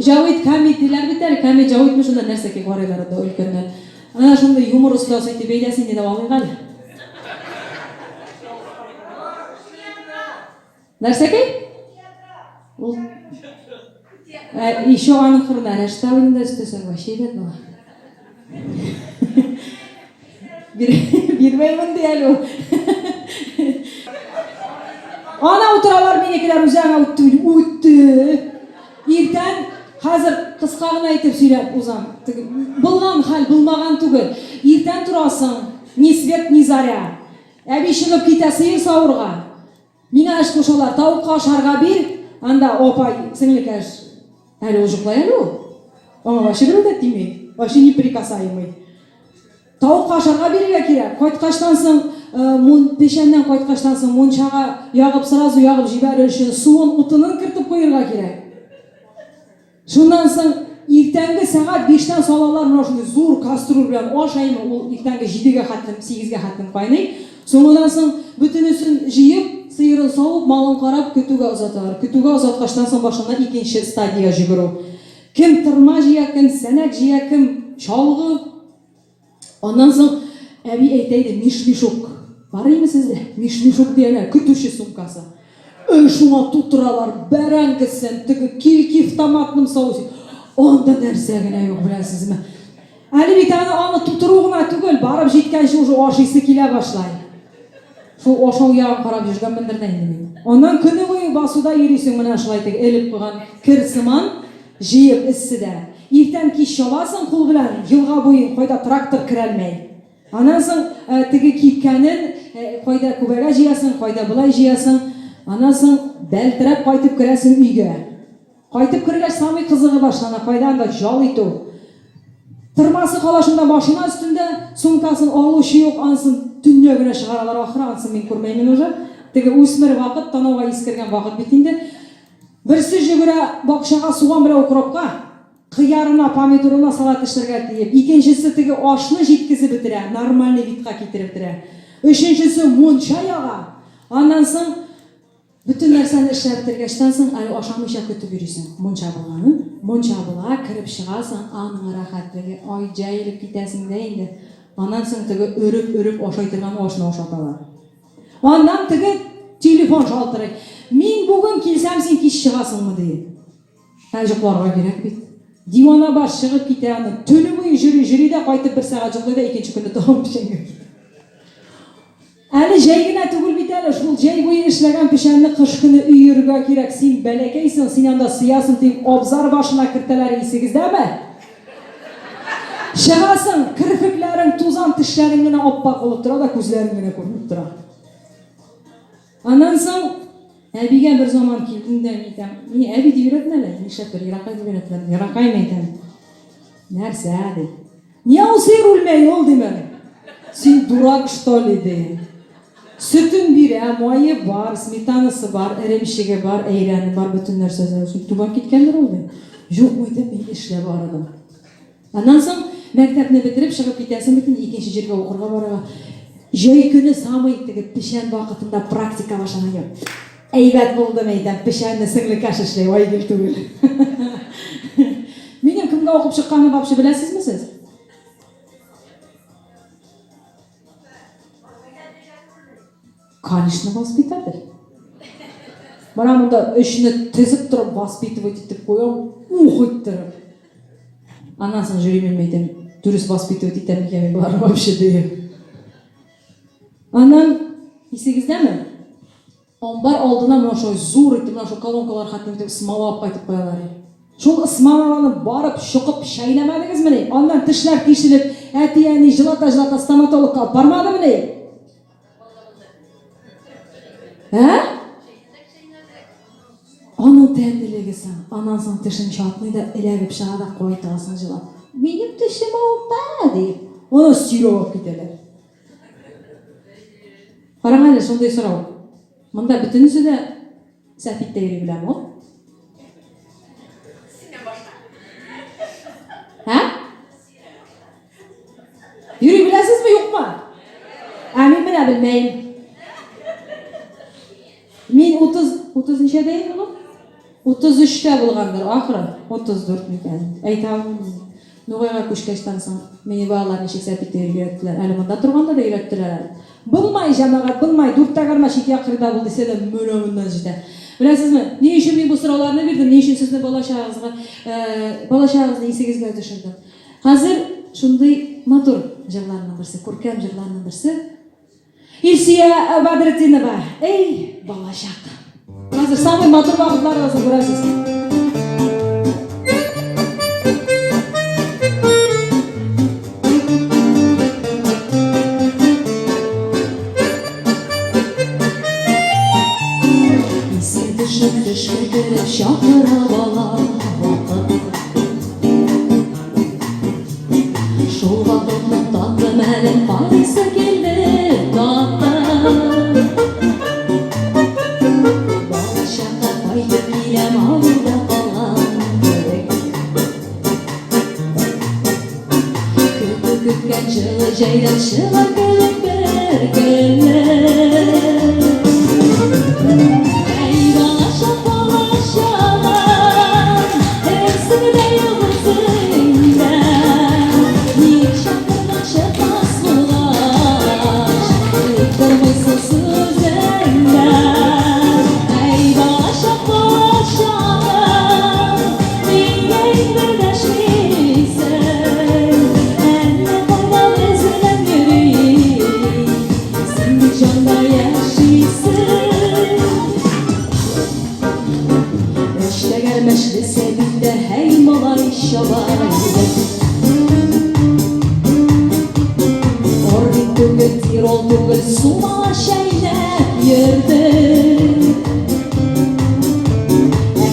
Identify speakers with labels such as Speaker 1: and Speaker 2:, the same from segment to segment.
Speaker 1: Жауит комедиялар битер, комедия жауит мышында нәрсеге қарайлар да үлкеннен. Ана шундай юмор ұстасы айтып бейдесін деп алмай қал. Нәрсеге? Еще аның қырына рәштауында істесің вообще бет бала. Бермеймін де әлі ол. Ана отыралар менекелер ұзаң өтті. Ертен қазір қысқағын айтып сөйлеп ұзам. Бұлған хал, бұлмаған түгіл. Ертен тұрасың, не свет, не заря. Әбешіліп кетесің сауырға. Мен әш қошалар, тауыққа шарға бер, анда опай, сіңлік әш. Әлі ол жұқлай әлі ол? Ама ваше бір өтет демей, ваше неприкасаемый. Тауыққа шарға беруге керек. Қайтқаштансың, пешеннен қайтқаштансың, моншаға яғып, сразу яғып жібәрі үшін суын ұтынын кіртіп қойырға керек. Шундан соң ертеңгі сағат 5-тен салалар мұнашынды зор кастрюль білен ашайын, ол ертеңгі 7-ге қаттым, 8-ге қаттым қайнай. Соңыдан соң бүтінісін жиып, сиырын сауып, малын қарап, күтуге ұзатар. Күтуге ұзатқаштан соң башына екінші стадия жүгіру. Кім тұрма жия, кім сәнәк жия, кім шалғы. Ondan soң әби әйтейді миш-мишок. Бар емесізді? Миш-мишок дейіне күтуші сумкасы. Шуңа тұтыралар, бәрәңгісін, түгі келкі автоматным сауысы. Онда нәрсәгіне yok біләсіз ме? Әлі бетәні аны тұтыруғына түгіл, барып жеткенші уже ашысы келе башлай. Шул ашау яғын қарап жүрген міндірден демейді. Ondan күні бойы басуда ересің мына шылайтығы әліп қойған кірсіман жиып іссі дә. Ертен кеш шаласың құл білән, жылға бойын қойда трактор кірәлмей. Анан соң тігі кипкәнін қойда көбәге жиясың, қойда бұлай жиясың. Анан соң бәлтірәп қайтып кірәсің үйге. Қайтып кіргәш самый қызығы башлана, қойданда жал ету. Тұрмасы қалашында машина үстінде, сумкасын алу шүйек ансын түнне күні шығаралар ақыры, ансын мен көрмеймін уже. Тігі өсмір вақыт, танауға ескерген вақыт бетінде. Бірсі жүгірі бақшаға суған біле оқырапқа, қиярына, помидорына салат іштірге дейіп. Екіншісі тігі ашыны жеткізі бітірі, нормальный витқа кетіріп бітірі. Үшіншісі монша яға. Андан соң bütün нәрсәні ішләп бітіргештен соң әлі ашамыша күтіп жүресің. Монша болғанын. Монша бола, кіріп шығасың, аныңа рахатлығы, ай жайылып кетесің де енді. Андан соң тігі өріп ашайтырған ашына ашаталар. Андан тігі телефон шалтырай. Мен бүгін келсем сен кеш шығасың мұ дейді. Әжіқларға керек бейт. Дивана бар шығып кетені, түні бойы жүре де қайтып бір сағат жұқлайды, екінші күнді тоғым пішенге кетті. Әлі жайгына түгіл бітәлі, шул жай бойы ішлеген пішәнні қыш күні үйірге керек. Сен бәлекейсің, сен анда сиясың дейіп, обзар башына кіртелер есігізді бі? Шығасың, кірфіклерің, тузан тішлерің гіне оппақ олып тұра да көзлерің гіне көрініп тұра. Анан соң, әбиге бір заман келдің де мейтем. Мен әби де үйретін әлі, нешеп бір ерақай де үйретілер, ерақай мейтем. Нәрсе әді? Не ол сыр өлмей ол демен? Сен дурак что ли дейін? Sütün biri, майы бар, сметанасы бар, ірімшігі бар, әйрәні бар, бүтін нәрсесі. Тубан кеткендер олды. Жоқ мойды, мен ішлі барадым. Анан соң, мәктәпні бітіріп, шығып кетесің бітін, екінші жерге оқырға бараға. Жай күні самый пішен вақытында практика башана кеп. Әйбәт болды мейден, пішенні сіңлі кәшішлей, ой кел түгіл. Менің кімге оқып шыққаны бапшы біләсіз місіз? Конечно, воспитатель. Бара мұнда үшіні тізіп тұрып, воспитывать етіп қойам, ұйттырып. Анасын жүремен мейтен, дұрыс воспитывать етем екемен бар вообще дейім. Анан, есегізді ме? Он бар алдына мұнашой зор етіп, мұнашой колонкалар қатын етіп, смалап қайтып қоялар. Шол смалаваны барып, шұқып, шайламадыңыз міне? Андан тішлер тешіліп, әтияны жылата стоматологқа бармады міне? Оның тәнділігісің, анан соң тішін шатмай да іләгіп шығада қойтығасын жылап. Менің тішім ауыпта дейіп, оны сүйрі оп кетелер. Қараңайлы, сондай сұрау. Мұнда бүтінісі де сәпитті ері білем ол? Юрий білесіз бі, жоқ ма? Әмін міне білмейім. Мен 30 неше дейін ұлы? 33'te bulgandır, ahırı 34 miken. Aytam, Nuğayga köşkeşten soň meni bağlar neşik sepetleri öýretdiler. Äli munda turganda da öýretdiler. Bulmay jamagat, bulmay durta garmaş iki akırda bul dese de mönömünden jite. Bilasizmi? Ne üçün men bu soralarını birdim, ne üçün sizni balaşağızga 18-ge düşürdüm. Hazır şunday motor jırlarının birisi, kurkem jırlarının birisi. İlsiye Badrettinova. Ey balaşak. Hazır samay motor wagtlar arasında göresiz. Düşkürgürüp şahlara bala şu vakıtın tatlı məlin Paris'e geldi tatlı Balaşakta fayda bilem avurda kalan Köpü kütken çılı ceyden çılar gelip bir gelir Suma şeyler yırdı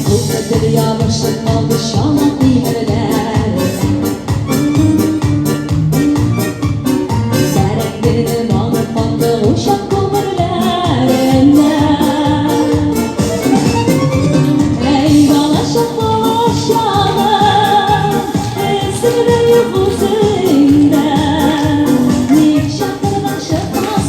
Speaker 1: Kultedir yağmışlık kaldı şamak dimerler Serenglerini manıp bandı uşak kumurlarına Ey balaşak balaşak Esirde yıldızında Nikşaklarına şefas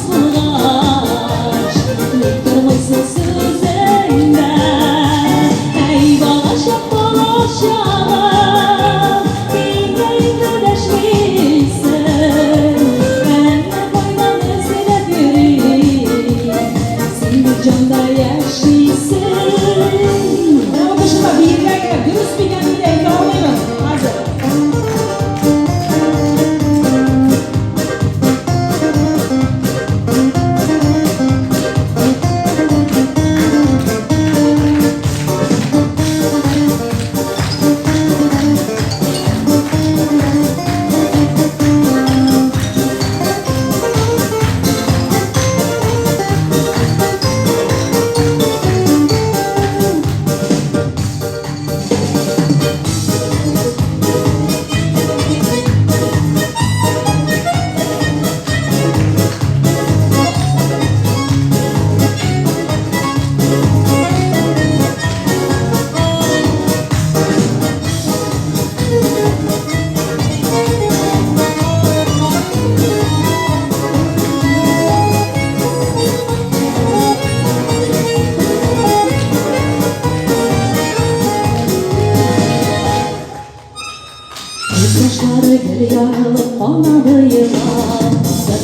Speaker 1: Gözyaşları geri yarılıp kanadı yılandı